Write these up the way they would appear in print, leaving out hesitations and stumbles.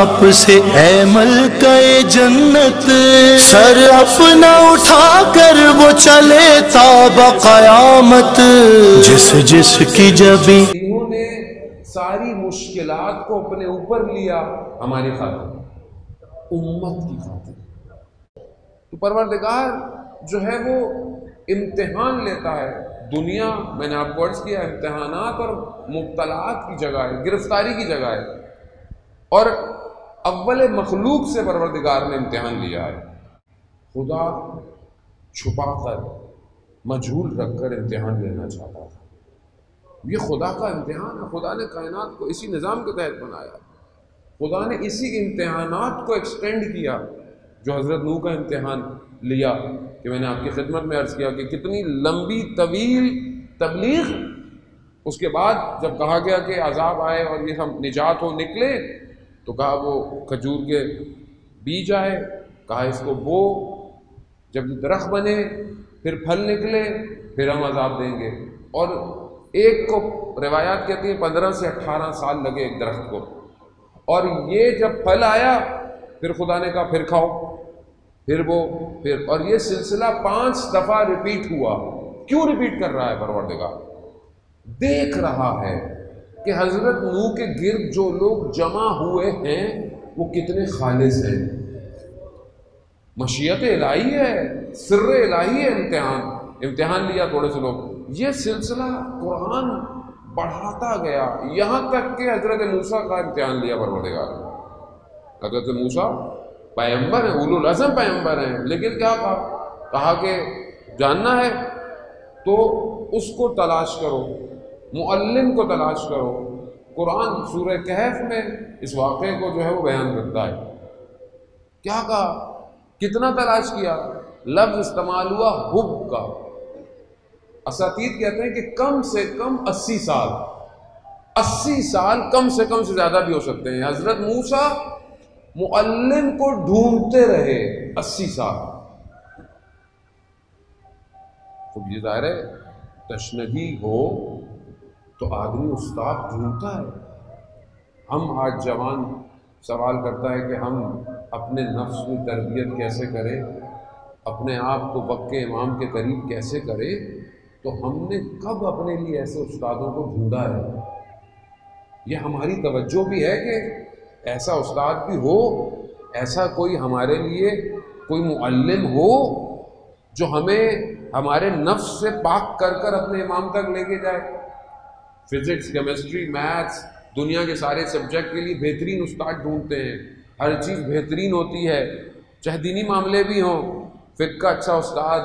آپ سے اے ملکہ جنت، سر اپنا اٹھا کر وہ چلے تا بقیامت، جس کی جبی انہوں نے ساری مشکلات کو اپنے اوپر لیا ہماری خاطر، امت کی خاطر۔ تو پروردگار جو ہے وہ امتحان لیتا ہے۔ دنیا میں نے آپ کو عرض کیا امتحانات اور مبتلاات کی جگہ ہے، گرفتاری کی جگہ ہے، اور اول مخلوق سے پروردگار نے امتحان لیا ہے۔ خدا چھپا کر مجہول رکھ کر امتحان لینا چاہتا تھا۔ یہ خدا کا امتحان ہے۔ خدا نے کائنات کو اسی نظام کے تحت بنایا، خدا نے اسی امتحانات کو ایکسٹینڈ کیا جو حضرت نوح کا امتحان لیا، کہ میں نے آپ کی خدمت میں عرض کیا کہ کتنی لمبی طویل تبلیغ، اس کے بعد جب کہا گیا کہ عذاب آئے اور یہ ہم نجات ہو نکلے، تو کہا وہ کھجور کے بیج آئے، کہا اس کو بو، جب یہ درخت بنے پھر پھل نکلے پھر ہم عذاب دیں گے۔ اور ایک کو روایات کہتی ہیں 15 سے 18 سال لگے ایک درخت کو، اور یہ جب پھل آیا پھر خدا نے کہا پھر کھاؤ، پھر اور یہ سلسلہ 5 دفعہ ریپیٹ ہوا۔ کیوں ریپیٹ کر رہا ہے پروردگار؟ دیکھ رہا ہے کہ حضرت نوح کے گرد جو لوگ جمع ہوئے ہیں وہ کتنے خالص ہیں۔ مشیت الہی ہے، سر الہی ہے، امتحان لیا تھوڑے سے لوگ۔ یہ سلسلہ قرآن بڑھاتا گیا یہاں تک کہ حضرت موسیٰ کا امتحان لیا پروردگار نے۔ حضرت موسیٰ پیغمبر ہیں، اولو العزم پیغمبر ہیں، لیکن کیا کہا کہ جاننا ہے تو اس کو تلاش کرو، معلم کو تلاش کرو۔ قرآن سورہ کہف میں اس واقعے کو جو ہے وہ بیان کرتا ہے۔ کیا کہا؟ کتنا تلاش کیا؟ لفظ استعمال ہوا حب کا۔ اساتید کہتے ہیں کہ کم سے کم 80 سال، 80 سال کم سے زیادہ بھی ہو سکتے ہیں۔ حضرت موسیٰ معلم کو ڈھونڈتے رہے 80 سال۔ خب یہ ظاہر ہے تشنگی ہو تو آدمی استاد ڈھونڈتا ہے۔ ہم آج جوان سوال کرتا ہے کہ ہم اپنے نفس میں تربیت کیسے کریں، اپنے آپ کو وقت امام کے قریب کیسے کریں، تو ہم نے کب اپنے لیے ایسے استادوں کو ڈھونڈا ہے؟ یہ ہماری توجہ بھی ہے کہ ایسا استاد بھی ہو، ایسا کوئی ہمارے لیے کوئی معلم ہو جو ہمیں ہمارے نفس سے پاک کر کر اپنے امام تک لے کے جائے۔ فزکس، کیمسٹری، میتھس، دنیا کے سارے سبجیکٹ کے لیے بہترین استاد ڈھونڈتے ہیں، ہر چیز بہترین ہوتی ہے، چاہے دینی معاملے بھی ہوں، فقہ کا اچھا استاد،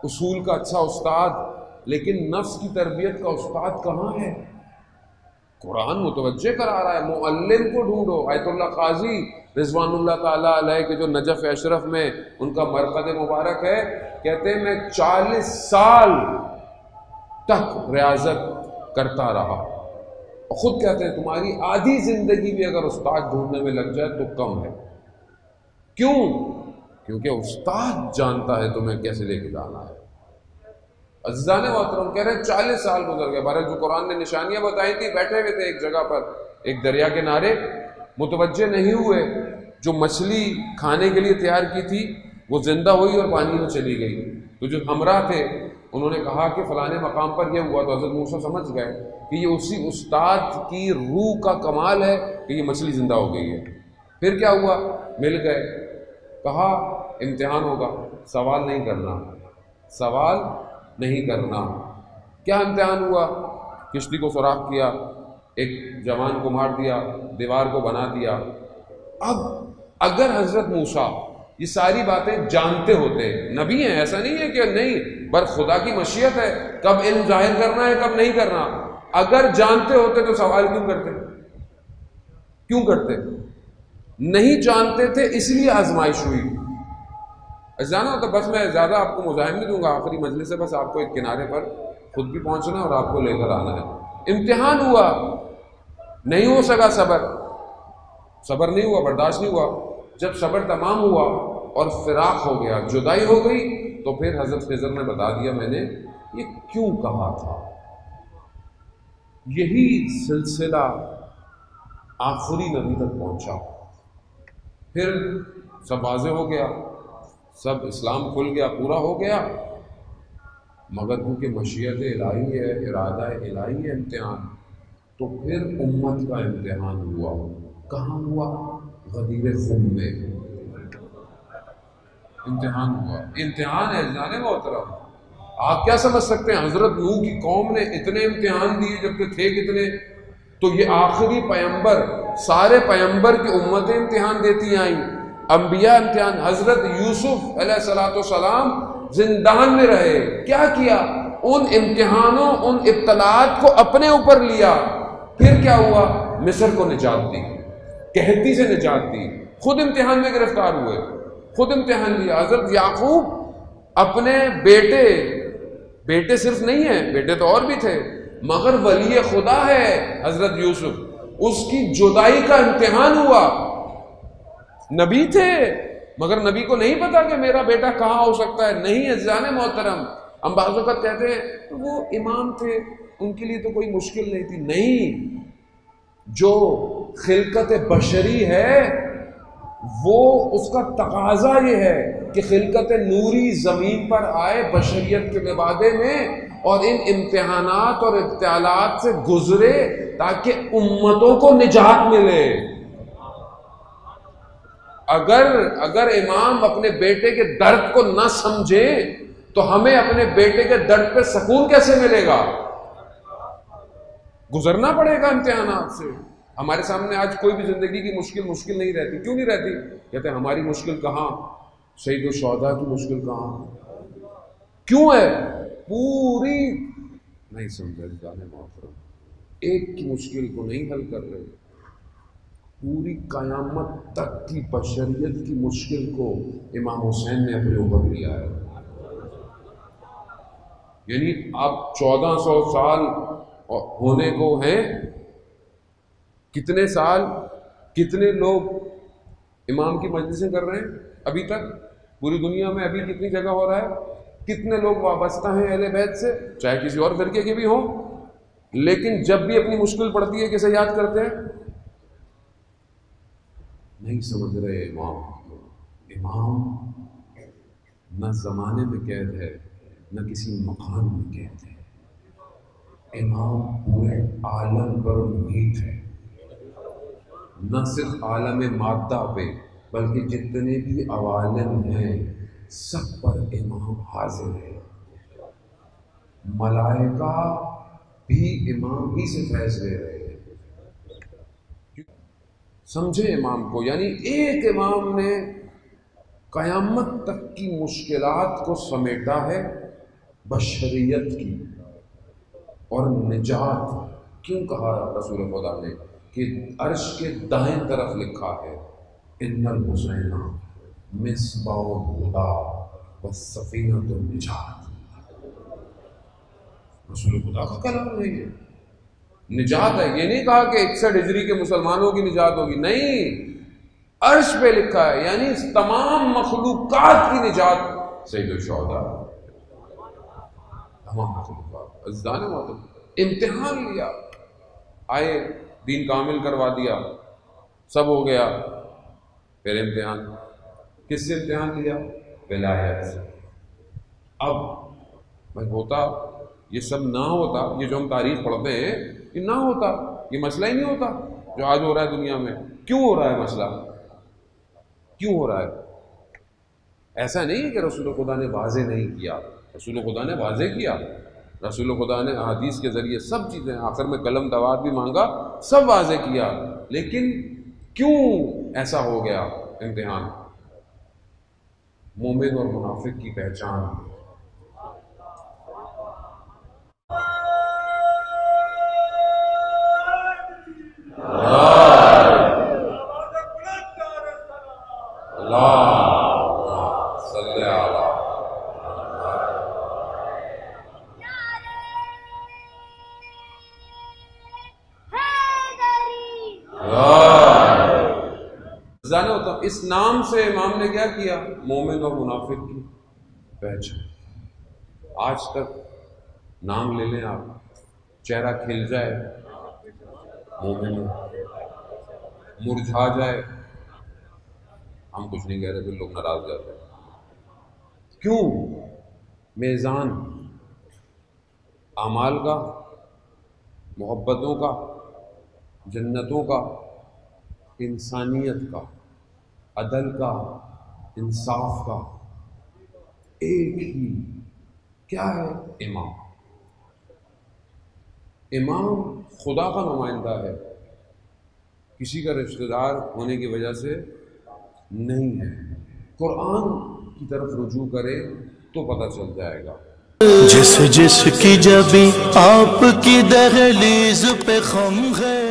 اصول کا اچھا استاد، لیکن نفس کی تربیت کا استاد کہاں ہے؟ قرآن متوجہ کرا رہا ہے معلم کو ڈھونڈو۔ آیت اللہ قاضی رضوان اللہ تعالیٰ علیہ کے جو نجف اشرف میں ان کا مرقد مبارک ہے، کہتے ہیں میں 40 سال تک ریاضت کرتا رہا، اور خود کہتے ہیں تمہاری آدھی زندگی بھی اگر استاد ڈھونڈنے میں لگ جائے تو کم ہے۔ کیوں؟ کیونکہ استاد جانتا ہے تمہیں کیسے لے کے جانا ہے۔ عزیزان محترم کہہ رہے ہیں 40 سال گزر گئے، بہرحال جو قرآن نے نشانیاں بتائی تھی، بیٹھے ہوئے تھے ایک جگہ پر ایک دریا کے کنارے، متوجہ نہیں ہوئے، جو مچھلی کھانے کے لیے تیار کی تھی وہ زندہ ہوئی اور پانی میں چلی گئی۔ تو جو ہمراہ تھے انہوں نے کہا کہ فلانے مقام پر یہ ہوا، تو حضرت موسیٰ سمجھ گئے کہ یہ اسی استاد کی روح کا کمال ہے کہ یہ مچھلی زندہ ہو گئی ہے۔ پھر کیا ہوا؟ مل گئے، کہا امتحان ہوگا، سوال نہیں کرنا، سوال نہیں کرنا۔ کیا امتحان ہوا؟ کشتی کو سوراخ کیا، ایک جوان کو مار دیا، دیوار کو بنا دیا۔ اب اگر حضرت موسیٰ یہ ساری باتیں جانتے ہوتے، نبی ہیں ایسا نہیں ہے کہ نہیں، بر خدا کی مشیت ہے کب علم ظاہر کرنا ہے کب نہیں کرنا، اگر جانتے ہوتے تو سوال کیوں کرتے؟ نہیں جانتے تھے اس لیے آزمائش ہوئی۔ جانا تو بس میں زیادہ آپ کو مزاحم نہیں دوں گا، آخری مجلس سے بس آپ کو ایک کنارے پر خود بھی پہنچنا اور آپ کو لے کر آنا ہے۔ امتحان ہوا، نہیں ہو سکا صبر نہیں ہوا، برداشت نہیں ہوا۔ جب صبر تمام ہوا اور فراق ہو گیا، جدائی ہو گئی، تو پھر حضرت خضر نے بتا دیا میں نے یہ کیوں کہا تھا۔ یہی سلسلہ آخری نبی تک پہنچا، پھر سب واضح ہو گیا، سب اسلام کھل گیا، پورا ہو گیا، مگر کیونکہ مشیت الہی ہے، ارادہ الہی ہے امتحان، تو پھر امت کا امتحان ہوا۔ کہاں ہوا؟ غدیر خم میں امتحان ہوا۔ امتحان ہے جانے محترم، آپ کیا سمجھ سکتے ہیں حضرت نوح کی قوم نے اتنے امتحان دیے جبکہ تھے کتنے؟ تو یہ آخری پیمبر، سارے پیمبر کی امتیں امتحان دیتی آئیں، انبیاء امتحان۔ حضرت یوسف علیہ السلام زندان میں رہے، کیا کیا؟ ان امتحانوں، ان ابتلاءات کو اپنے اوپر لیا، پھر کیا ہوا؟ مصر کو نجات دی، قحطی سے نجات دی، خود امتحان میں گرفتار ہوئے، خود امتحان لیا۔ حضرت یعقوب اپنے بیٹے صرف نہیں ہیں، بیٹے تو اور بھی تھے، مگر ولی خدا ہے حضرت یوسف، اس کی جدائی کا امتحان ہوا۔ نبی تھے مگر نبی کو نہیں پتا کہ میرا بیٹا کہاں ہو سکتا ہے۔ نہیں عزیزان محترم، ہم بعض اوقات کہتے ہیں وہ امام تھے، ان کے لیے تو کوئی مشکل نہیں تھی۔ نہیں، جو خلقت بشری ہے وہ اس کا تقاضا یہ ہے کہ خلقت نوری زمین پر آئے بشریت کے مبادے میں، اور ان امتحانات اور ابتلاءات سے گزرے تاکہ امتوں کو نجات ملے۔ اگر امام اپنے بیٹے کے درد کو نہ سمجھے تو ہمیں اپنے بیٹے کے درد پہ سکون کیسے ملے گا؟ گزرنا پڑے گا امتحانات سے۔ ہمارے سامنے آج کوئی بھی زندگی کی مشکل نہیں رہتی۔ کیوں نہیں رہتی؟ کہتے ہیں ہماری مشکل کہاں، سید الشہداء کی مشکل کہاں؟ کیوں ہے؟ پوری نہیں سمجھا جانے محترم، ایک کی مشکل کو نہیں حل کر رہے، پوری قیامت تک کی بشریت کی مشکل کو امام حسین نے اپنے اوپر لیا ہے۔ یعنی اب 1400 سال ہونے کو ہیں، کتنے سال، کتنے لوگ امام کی مجلسیں کر رہے ہیں ابھی تک پوری دنیا میں؟ ابھی کتنی جگہ ہو رہا ہے؟ کتنے لوگ وابستہ ہیں اہل بیت سے، چاہے کسی اور فرقے کے بھی ہوں، لیکن جب بھی اپنی مشکل پڑتی ہے کسے یاد کرتے ہیں؟ نہیں سمجھ رہے امام نہ زمانے میں قید ہے نہ کسی مقام میں قید ہے، امام پورے عالم پر محیط ہے، نہ صرف عالم مادہ پہ بلکہ جتنے بھی عوالم ہیں سب پر امام حاضر ہے۔ ملائکہ بھی امام ہی سے فیض لے رہے ہیں۔ سمجھے امام کو، یعنی ایک امام نے قیامت تک کی مشکلات کو سمیٹا ہے بشریت کی، اور نجات کیوں کہا رسول خدا نے کہ عرش کے دائیں طرف لکھا ہے ان الحسین مصباح الہدی والسفینۃ النجات۔ رسول خدا کا کلام نہیں ہے، نجات ہے۔ یہ نہیں کہا کہ 61 ہجری کے مسلمانوں کی نجات ہوگی، نہیں، عرش پہ لکھا ہے، یعنی تمام مخلوقات کی نجات سید الشہداء، تمام مخلوقات۔ عزیزان محترم، امتحان لیا، آئے دین کامل کروا دیا، سب ہو گیا، پھر امتحان، کس سے امتحان لیا؟ ولایت سے۔ اب بھائی ہوتا یہ سب نہ ہوتا، یہ جو ہم تاریخ پڑھتے ہیں یہ نہ ہوتا، یہ مسئلہ ہی نہیں ہوتا جو آج ہو رہا ہے دنیا میں۔ کیوں ہو رہا ہے مسئلہ؟ کیوں ہو رہا ہے؟ ایسا نہیں کہ رسول خدا نے واضح نہیں کیا، رسول خدا نے واضح کیا، رسول خدا نے احادیث کے ذریعے سب چیزیں، آخر میں قلم دوات بھی مانگا، سب واضح کیا، لیکن کیوں ایسا ہو گیا امتحان؟ مومن اور منافق کی پہچان۔ اس نام سے امام نے کیا کیا؟ مومن اور منافق کی پہچان۔ آج تک نام لے لیں آپ، چہرہ کھل جائے مومن، مرجھا جائے ہم کچھ نہیں کہہ رہے، پھر لوگ ناراض ہو جاتے ہیں۔ کیوں؟ میزان اعمال کا، محبتوں کا، جنتوں کا، انسانیت کا، عدل کا، انصاف کا ایک ہی کیا ہے؟ امام۔ امام خدا کا نمائندہ ہے، کسی کا رشتہ دار ہونے کی وجہ سے نہیں ہے۔ قرآن کی طرف رجوع کرے تو پتہ چل جائے گا۔ جس کی جبی آپ کی دہلیز پہ خم ہے،